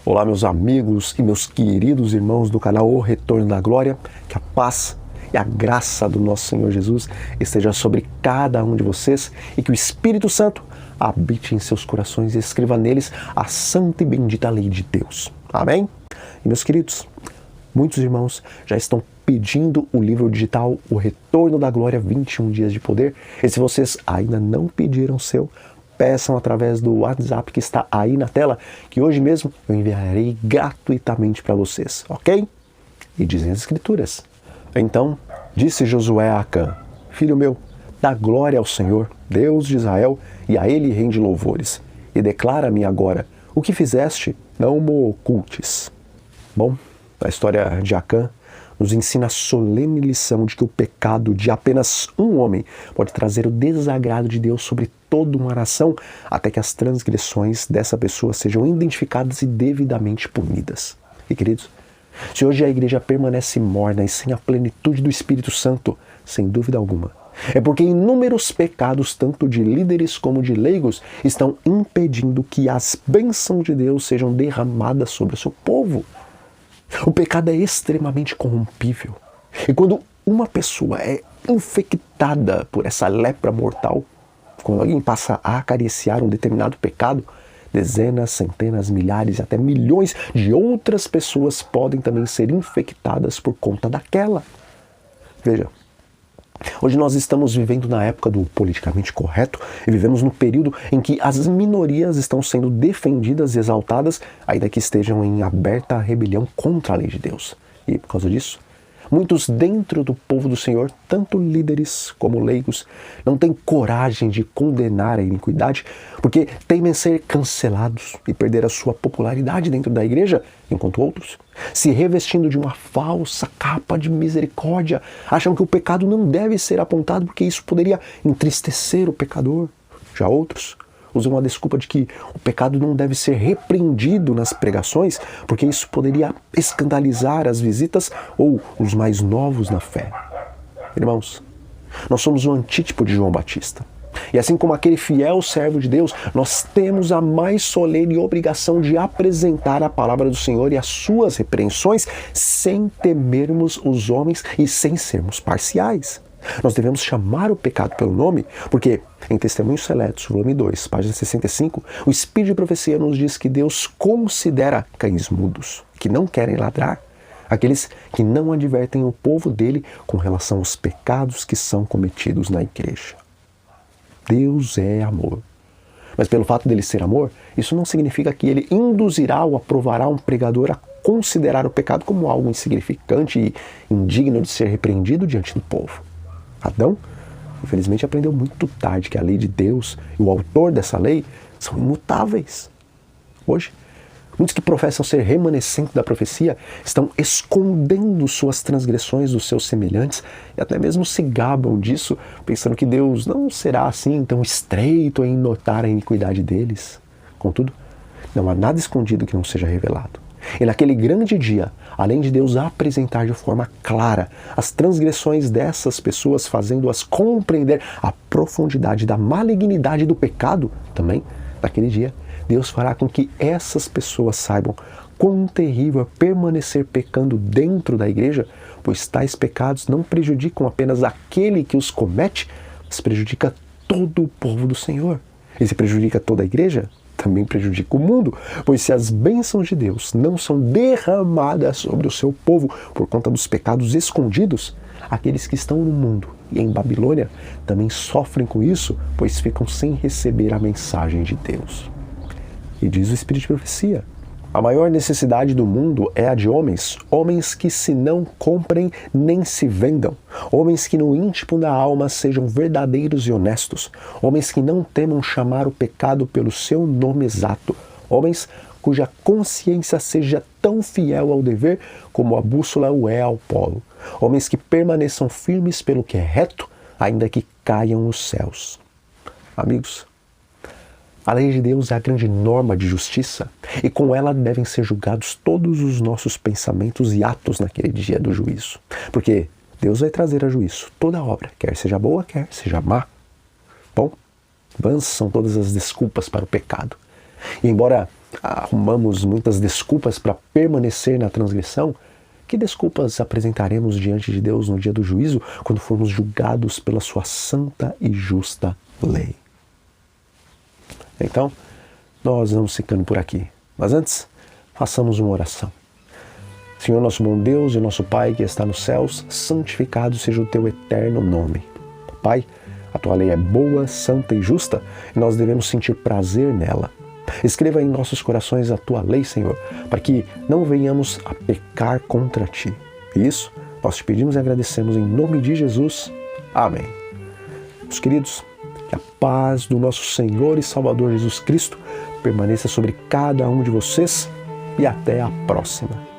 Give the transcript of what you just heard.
Olá, meus amigos e meus queridos irmãos do canal O Retorno da Glória, que a paz e a graça do nosso Senhor Jesus esteja sobre cada um de vocês e que o Espírito Santo habite em seus corações e escreva neles a santa e bendita lei de Deus. Amém? E meus queridos, muitos irmãos já estão pedindo o livro digital O Retorno da Glória 21 Dias de Poder. E se vocês ainda não pediram o seu, peçam através do WhatsApp que está aí na tela, que hoje mesmo eu enviarei gratuitamente para vocês, ok? E dizem as Escrituras: então disse Josué a Acã: filho meu, dá glória ao Senhor, Deus de Israel, e a ele rende louvores. E declara-me agora, o que fizeste, não mo ocultes. Bom, a história de Acã nos ensina a solene lição de que o pecado de apenas um homem pode trazer o desagrado de Deus sobre toda uma nação, até que as transgressões dessa pessoa sejam identificadas e devidamente punidas. E queridos, se hoje a igreja permanece morna e sem a plenitude do Espírito Santo, sem dúvida alguma, é porque inúmeros pecados, tanto de líderes como de leigos, estão impedindo que as bênçãos de Deus sejam derramadas sobre o seu povo. O pecado é extremamente corrompível. E quando uma pessoa é infectada por essa lepra mortal, quando alguém passa a acariciar um determinado pecado, dezenas, centenas, milhares e até milhões de outras pessoas podem também ser infectadas por conta daquela. Veja, hoje nós estamos vivendo na época do politicamente correto e vivemos no período em que as minorias estão sendo defendidas e exaltadas, ainda que estejam em aberta rebelião contra a lei de Deus. E por causa disso, muitos dentro do povo do Senhor, tanto líderes como leigos, não têm coragem de condenar a iniquidade, porque temem ser cancelados e perder a sua popularidade dentro da igreja, enquanto outros, se revestindo de uma falsa capa de misericórdia, acham que o pecado não deve ser apontado porque isso poderia entristecer o pecador. Já outros usam a desculpa de que o pecado não deve ser repreendido nas pregações, porque isso poderia escandalizar as visitas ou os mais novos na fé. Irmãos, nós somos o antítipo de João Batista. E assim como aquele fiel servo de Deus, nós temos a mais solene obrigação de apresentar a palavra do Senhor e as suas repreensões sem temermos os homens e sem sermos parciais. Nós devemos chamar o pecado pelo nome, porque em Testemunhos Seletos, volume 2, página 65, o Espírito de Profecia nos diz que Deus considera cães mudos, que não querem ladrar, aqueles que não advertem o povo dele com relação aos pecados que são cometidos na igreja. Deus é amor. Mas pelo fato dele ser amor, isso não significa que ele induzirá ou aprovará um pregador a considerar o pecado como algo insignificante e indigno de ser repreendido diante do povo. Adão, infelizmente, aprendeu muito tarde que a lei de Deus e o autor dessa lei são imutáveis. Hoje, muitos que professam ser remanescentes da profecia estão escondendo suas transgressões dos seus semelhantes e até mesmo se gabam disso, pensando que Deus não será assim tão estreito em notar a iniquidade deles. Contudo, não há nada escondido que não seja revelado. E naquele grande dia, além de Deus apresentar de forma clara as transgressões dessas pessoas, fazendo-as compreender a profundidade da malignidade do pecado, também, naquele dia, Deus fará com que essas pessoas saibam quão terrível é permanecer pecando dentro da igreja, pois tais pecados não prejudicam apenas aquele que os comete, mas prejudica todo o povo do Senhor. E se prejudica toda a igreja, também prejudica o mundo, pois se as bênçãos de Deus não são derramadas sobre o seu povo por conta dos pecados escondidos, aqueles que estão no mundo e em Babilônia também sofrem com isso, pois ficam sem receber a mensagem de Deus. E diz o Espírito de Profecia: a maior necessidade do mundo é a de homens, homens que se não comprem nem se vendam, homens que no íntimo da alma sejam verdadeiros e honestos, homens que não temam chamar o pecado pelo seu nome exato, homens cuja consciência seja tão fiel ao dever como a bússola o é ao polo, homens que permaneçam firmes pelo que é reto, ainda que caiam os céus. Amigos, a lei de Deus é a grande norma de justiça e com ela devem ser julgados todos os nossos pensamentos e atos naquele dia do juízo. Porque Deus vai trazer a juízo toda obra, quer seja boa, quer seja má. Bom, vãs são todas as desculpas para o pecado. E embora arrumamos muitas desculpas para permanecer na transgressão, que desculpas apresentaremos diante de Deus no dia do juízo, quando formos julgados pela sua santa e justa lei? Então, nós vamos ficando por aqui. Mas antes, façamos uma oração. Senhor, nosso bom Deus e nosso Pai que está nos céus, santificado seja o teu eterno nome. Pai, a tua lei é boa, santa e justa, e nós devemos sentir prazer nela. Escreva em nossos corações a tua lei, Senhor, para que não venhamos a pecar contra ti. E isso nós te pedimos e agradecemos em nome de Jesus. Amém. Meus queridos, que a paz do nosso Senhor e Salvador Jesus Cristo permaneça sobre cada um de vocês e até a próxima.